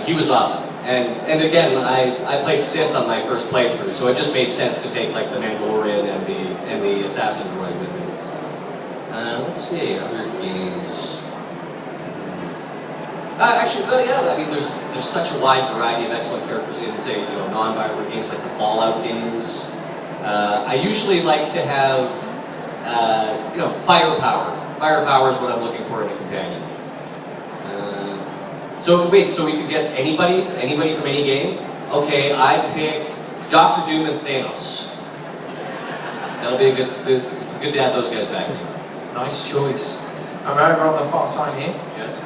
he was awesome. And again, I played Sith on my first playthrough, so it just made sense to take like the Mandalorian and the Assassin droid with me. Let's see, other games. Actually, yeah, I mean, there's such a wide variety of excellent characters in, say, non-Bioware games like the Fallout games. I usually like to have, firepower. Firepower is what I'm looking for in a companion. So we could get anybody from any game? Okay, I pick Dr. Doom and Thanos. That'll be good to have those guys back here. Nice choice. I'm over on the far side here. Yes.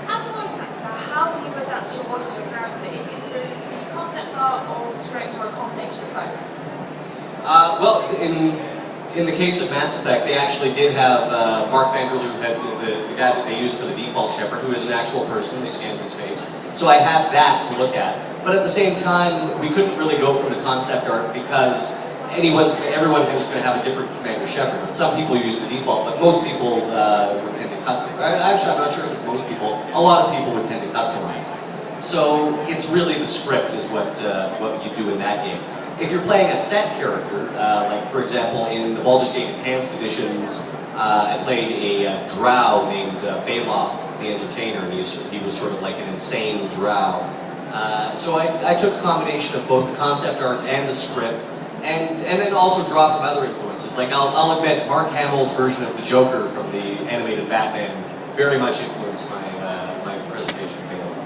As a voice actor, how do you adapt your voice to a character? Is it through the concept art or the script or a combination of both? Well, in the case of Mass Effect, they actually did have Mark Vanderloo, the guy that they used for the default Shepard, who is an actual person. They scanned his face. So I had that to look at. But at the same time, we couldn't really go from the concept art because everyone was going to have a different Commander Shepard. But some people use the default, but most people would tend to customize. Actually, I'm not sure if it's most people. A lot of people would tend to customize. So it's really the script is what you do in that game. If you're playing a set character, like for example in the Baldur's Gate Enhanced Editions, I played a drow named Baloth the Entertainer, and he was sort of like an insane drow. So I took a combination of both the concept art and the script, and then also draw from other influences. Like I'll admit, Mark Hamill's version of the Joker from the animated Batman very much influenced my presentation of Baloth.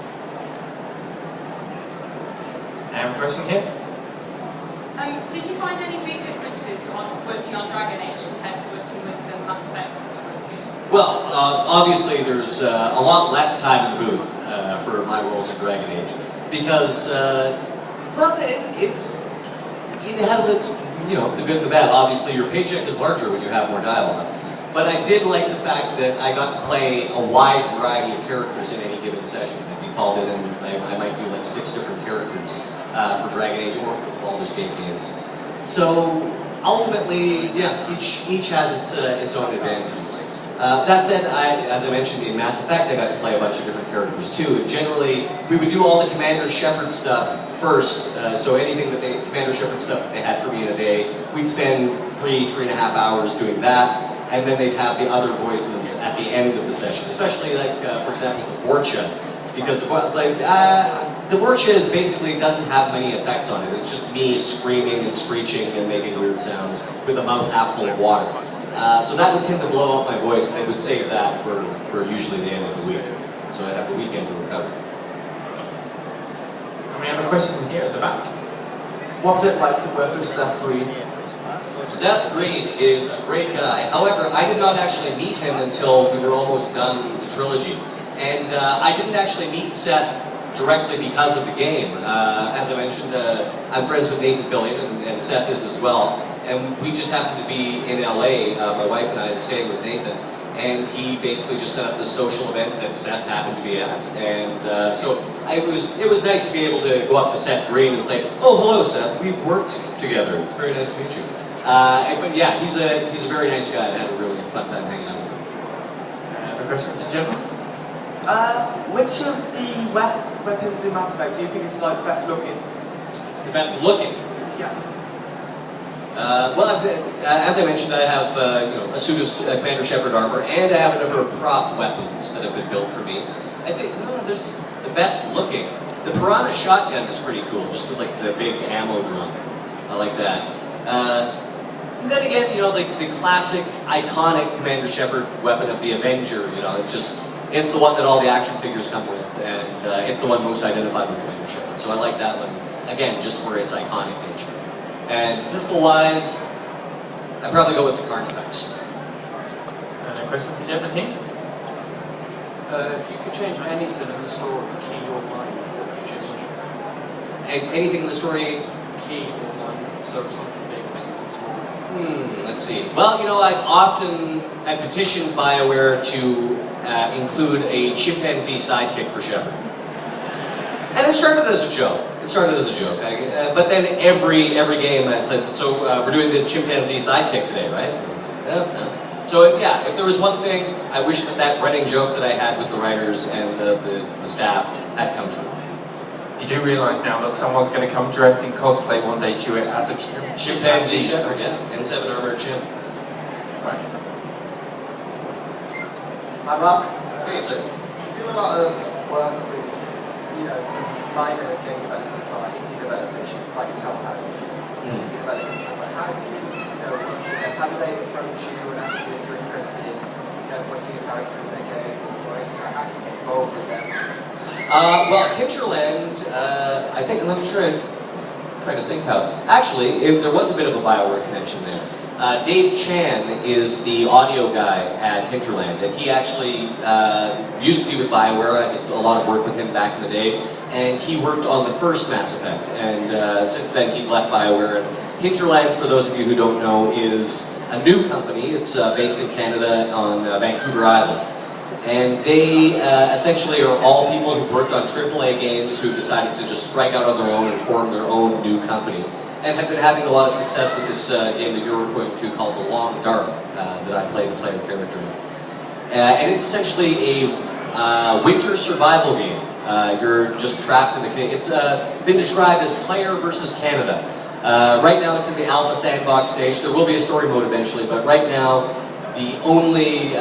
I have a question here. Did you find any big differences on working on Dragon Age compared to working with the Mass Effect games? Well, obviously there's a lot less time in the booth for my roles in Dragon Age because, it has its, the good and the bad. Obviously your paycheck is larger when you have more dialogue. But I did like the fact that I got to play a wide variety of characters in any given session. I'd be called in and I might do like 6 different characters for Dragon Age or for Baldur's Gate games. So ultimately, yeah, each has its own advantages. That said, as I mentioned in Mass Effect, I got to play a bunch of different characters too. And generally, we would do all the Commander Shepard stuff first. So anything that Commander Shepard stuff that they had for me in a day, we'd spend 3.5 hours doing that. And then they'd have the other voices at the end of the session, especially like, for example, the Vorcha, because the Vorcha basically doesn't have many effects on it. It's just me screaming and screeching and making weird sounds with a mouth half full of water. So that would tend to blow up my voice, and they would save that for usually the end of the week. So I'd have the weekend to recover. And we have a question here at the back. What's it like to work with Seth Green? Seth Green is a great guy. However, I did not actually meet him until we were almost done the trilogy. And I didn't actually meet Seth directly because of the game. As I mentioned, I'm friends with Nathan Fillion, and Seth is as well. And we just happened to be in LA, my wife and I staying with Nathan. And he basically just set up this social event that Seth happened to be at. And so it was nice to be able to go up to Seth Green and say, "Oh, hello, Seth. We've worked together. It's very nice to meet you." But yeah, he's a very nice guy, and I had a really fun time hanging out with him. A question for Jim? Which of the weapons in Mass Effect do you think is like best looking? The best looking? Yeah. As I mentioned, I have a suit of Commander Shepard armor, and I have a number of prop weapons that have been built for me. I think there's the best looking. The Piranha shotgun is pretty cool, just with like the big ammo drum. I like that. Then again, the classic, iconic Commander Shepard weapon of the Avenger. It's the one that all the action figures come with, and it's the one most identified with Commander Shepard. So I like that one again, just for its iconic nature. And pistol-wise, I'd probably go with the Carnifex. And a question for Jim here? If you could change anything in the story, key or line, what would you change? Anything in the story? Key or line, so something big or something small. Let's see. Well, I've petitioned BioWare to include a chimpanzee sidekick for Shepard. And it started as a joke. But then every game I said, so we're doing the chimpanzee sidekick today, right? No. So if there was one thing, I wish that running joke that I had with the writers and the staff had come true. You do realise now that someone's going to come dressed in cosplay one day to it as a Chimpanzee Shepard, yeah, and 7 armored chimp. Right. Hi Mark. Hey, sir. You do a lot of work with, some minor game developers, or like indie developers, you like to help out indie developers and stuff like that. How do they approach you and ask you if you're interested in, voicing a character in their game, or anything like that? How can you get involved with them? Well, Hinterland, I think, let me try to think how. Actually, there was a bit of a BioWare connection there. Dave Chan is the audio guy at Hinterland, and he actually used to be with BioWare. I did a lot of work with him back in the day, and he worked on the first Mass Effect, and since then he'd left BioWare. And Hinterland, for those of you who don't know, is a new company. It's based in Canada on Vancouver Island. And they essentially are all people who worked on AAA games who decided to just strike out on their own and form their own new company. And have been having a lot of success with this game that you're referring to called The Long Dark, that I play the player character in. And it's essentially a winter survival game. You're just trapped in the Canadian. It's been described as player versus Canada. Right now it's in the alpha sandbox stage. There will be a story mode eventually, but right now the only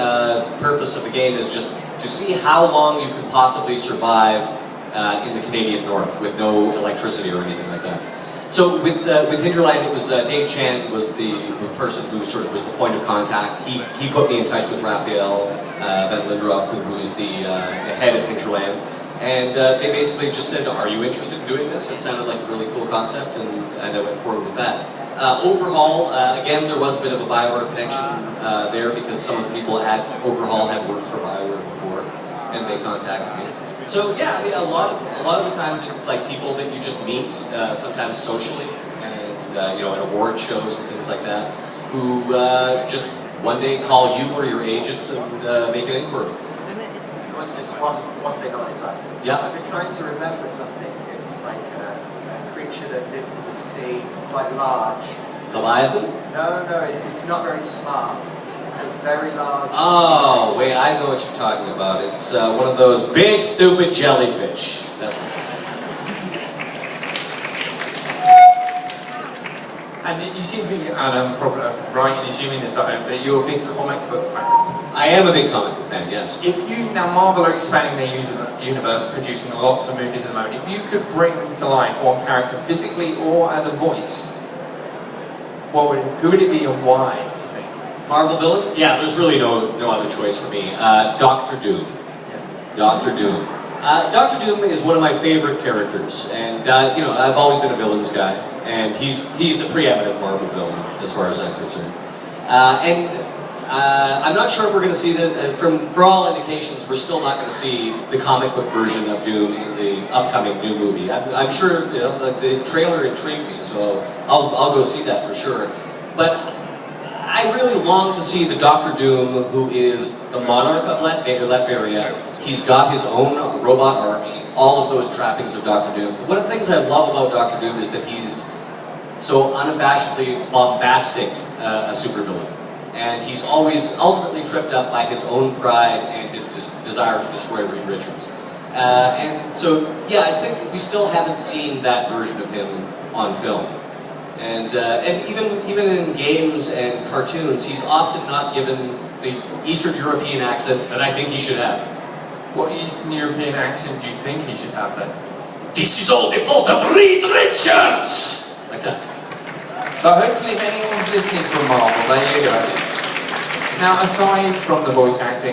purpose of the game is just to see how long you can possibly survive in the Canadian North with no electricity or anything like that. So with Hinterland, it was Dave Chan was the person who sort of was the point of contact. He put me in touch with Raphael Van Lindrop, who is the head of Hinterland, and they basically just said, "Are you interested in doing this?" It sounded like a really cool concept, and I went forward with that. Overhaul, again, there was a bit of a BioWare connection there because some of the people at Overhaul had worked for BioWare before, and they contacted me. So yeah, I mean, a lot of the times it's like people that you just meet, sometimes socially, and at award shows and things like that, who just one day call you or your agent and make an inquiry. What's just one thing I wanted to ask? Yeah. I've been trying to remember something. It's like a creature that lives in the sea. It's quite large. Leviathan? No, it's not very smart. It's a very large... Oh, wait, I know what you're talking about. It's one of those big, stupid jellyfish. That's what it is. And you seem to be, and I'm probably right in assuming this, I hope, that you're a big comic book fan. I am a big comic book fan, yes. Now Marvel are expanding their universe, producing lots of movies at the moment. If you could bring to life one character physically or as a voice, who would it be and why, do you think? Marvel villain? Yeah, there's really no other choice for me. Doctor Doom. Yeah. Doctor Doom. Doctor Doom is one of my favorite characters, and I've always been a villains guy, and he's the preeminent Marvel villain as far as I'm concerned. I'm not sure if we're going to see that. For all indications, we're still not going to see the comic book version of Doom in the upcoming new movie. I'm sure the trailer intrigued me, so I'll go see that for sure. But I really long to see the Doctor Doom who is the monarch of Latveria. He's got his own robot army, all of those trappings of Doctor Doom. One of the things I love about Doctor Doom is that he's so unabashedly bombastic a supervillain. And he's always ultimately tripped up by his own pride and his desire to destroy Reed Richards. And so, yeah, I think we still haven't seen that version of him on film. And even in games and cartoons, he's often not given the Eastern European accent that I think he should have. What Eastern European accent do you think he should have then? This is all the fault of Reed Richards! Like that. So hopefully if anyone's listening from Marvel, there you go. Now aside from the voice acting,